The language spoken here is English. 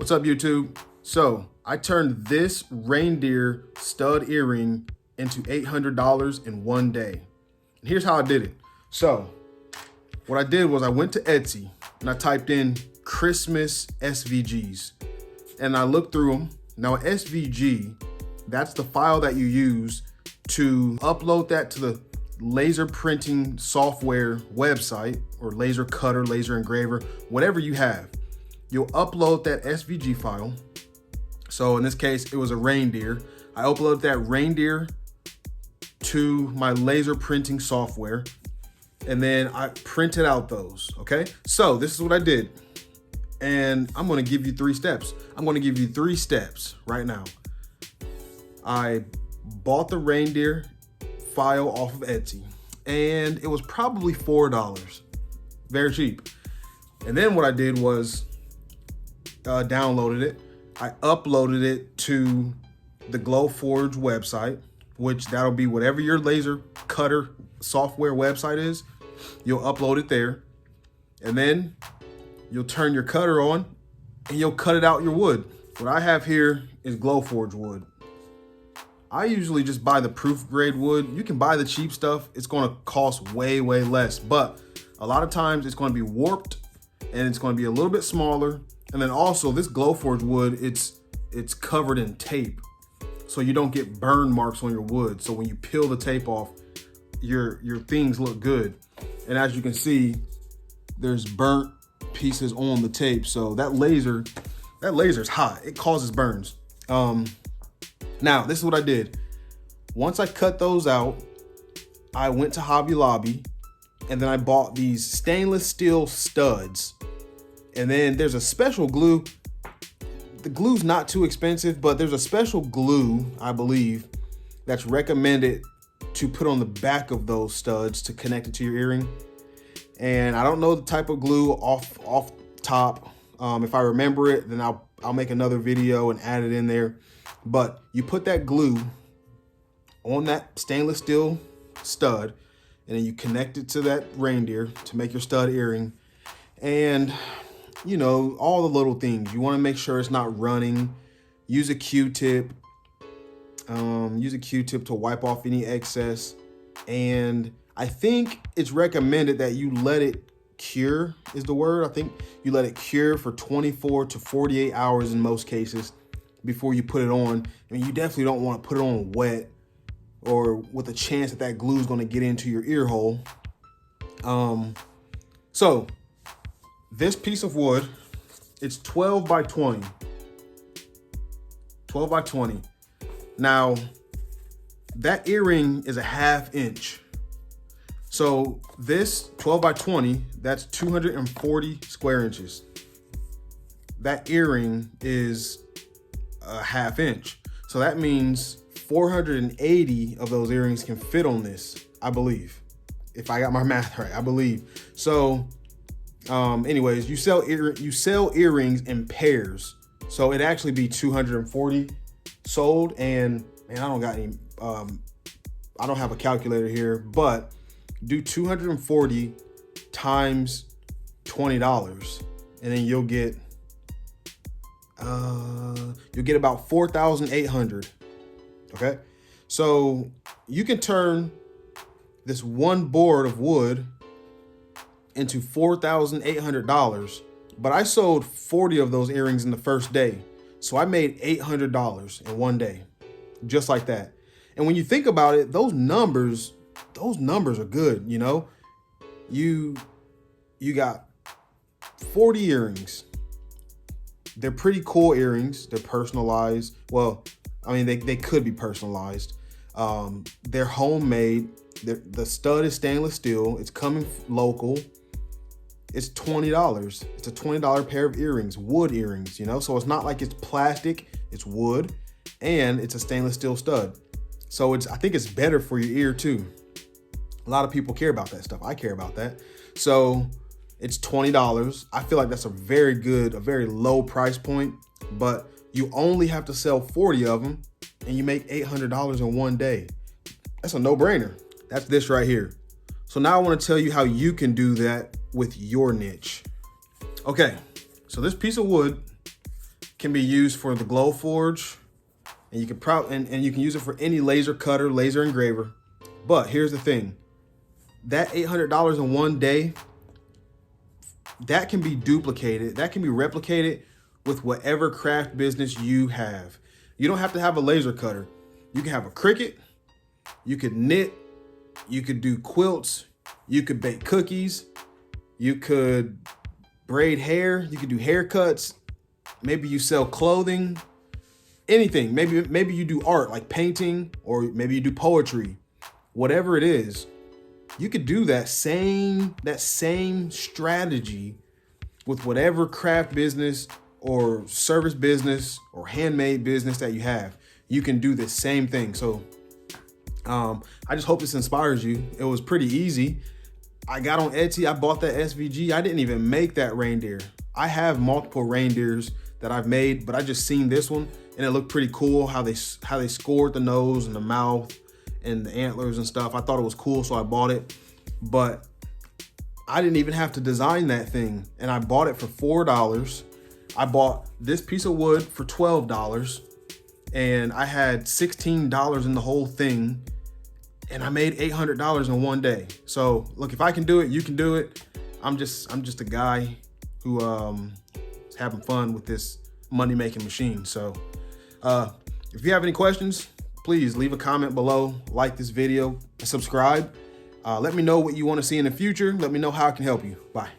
What's up, YouTube? So I turned this reindeer stud earring into $800 in one day. And here's how I did it. So what I did was I went to Etsy and I typed in Christmas SVGs and I looked through them. Now SVG, that's the file that you use to upload that to the laser printing software website or laser cutter, laser engraver, whatever you have. You'll upload that SVG file. So in this case, it was a reindeer. I uploaded that reindeer to my laser printing software, and then I printed out those, okay? So this is what I did. And I'm gonna give you 3 steps. I'm gonna give you 3 steps right now. I bought the reindeer file off of Etsy, and it was probably $4, very cheap. And then what I did was downloaded it. I uploaded it to the Glowforge website, which that'll be whatever your laser cutter software website is. You'll upload it there, and then you'll turn your cutter on and you'll cut it out your wood. What I have here is Glowforge wood. I usually just buy the proof grade wood. You can buy the cheap stuff. It's gonna cost way less, but a lot of times it's gonna be warped and it's gonna be a little bit smaller. And then also this Glowforge wood, it's covered in tape, so you don't get burn marks on your wood. So when you peel the tape off, your things look good. And as you can see, there's burnt pieces on the tape. So that laser's hot. It causes burns. Now this is what I did. Once I cut those out, I went to Hobby Lobby and then I bought these stainless steel studs. And then there's a special glue. The glue's not too expensive, but there's a special glue, I believe, that's recommended to put on the back of those studs to connect it to your earring. And I don't know the type of glue off top. If I remember it, then I'll make another video and add it in there. But you put that glue on that stainless steel stud, and then you connect it to that reindeer to make your stud earring. And you know, all the little things. You want to make sure it's not running. Use a Q-tip. Use a Q-tip to wipe off any excess. And I think it's recommended that you let it cure, is the word. I think you let it cure for 24 to 48 hours in most cases before you put it on. I mean, you definitely don't want to put it on wet or with a chance that that glue is going to get into your ear hole. So this piece of wood, it's 12 by 20. 12 by 20. Now, that earring is a 1/2 inch. So this 12 by 20, that's 240 square inches. That earring is a 1/2 inch. So that means 480 of those earrings can fit on this, I believe. If I got my math right, I believe. So anyways, you sell earrings in pairs, so it'd actually be 240 sold. And man, I don't got any I don't have a calculator here, but do 240 times $20, and then you'll get about 4,800. Okay, so you can turn this one board of wood into $4,800, but I sold 40 of those earrings in the first day. So I made $800 in one day, just like that. And when you think about it, those numbers are good, you know? You got 40 earrings. They're pretty cool earrings. They're personalized. Well, I mean, they could be personalized. They're homemade. The stud is stainless steel. It's coming local. It's $20. It's a $20 pair of earrings, wood earrings, you know? So it's not like it's plastic, it's wood, and it's a stainless steel stud. So I think it's better for your ear too. A lot of people care about that stuff. I care about that. So it's $20. I feel like that's a very low price point, but you only have to sell 40 of them and you make $800 in one day. That's a no-brainer. That's this right here. So now I want to tell you how you can do that with your niche. Okay, so this piece of wood can be used for the glow forge, and you can and you can use it for any laser cutter, laser engraver. But here's the thing, that $800 in one day, that can be duplicated, that can be replicated with whatever craft business you have. You don't have to have a laser cutter. You can have a Cricut, you could knit, you could do quilts, you could bake cookies, you could braid hair, you could do haircuts, maybe you sell clothing, anything. Maybe you do art like painting, or maybe you do poetry. Whatever it is, you could do that same strategy with whatever craft business or service business or handmade business that you have. You can do the same thing. So I just hope this inspires you. It was pretty easy. I got on Etsy, I bought that SVG. I didn't even make that reindeer. I have multiple reindeers that I've made, but I just seen this one and it looked pretty cool how they scored the nose and the mouth and the antlers and stuff. I thought it was cool, so I bought it. But I didn't even have to design that thing, and I bought it for $4. I bought this piece of wood for $12, and I had $16 in the whole thing, and I made $800 in one day. So look, if I can do it, you can do it. I'm just a guy who is having fun with this money-making machine. So if you have any questions, please leave a comment below, like this video, and subscribe. Let me know what you want to see in the future. Let me know how I can help you. Bye.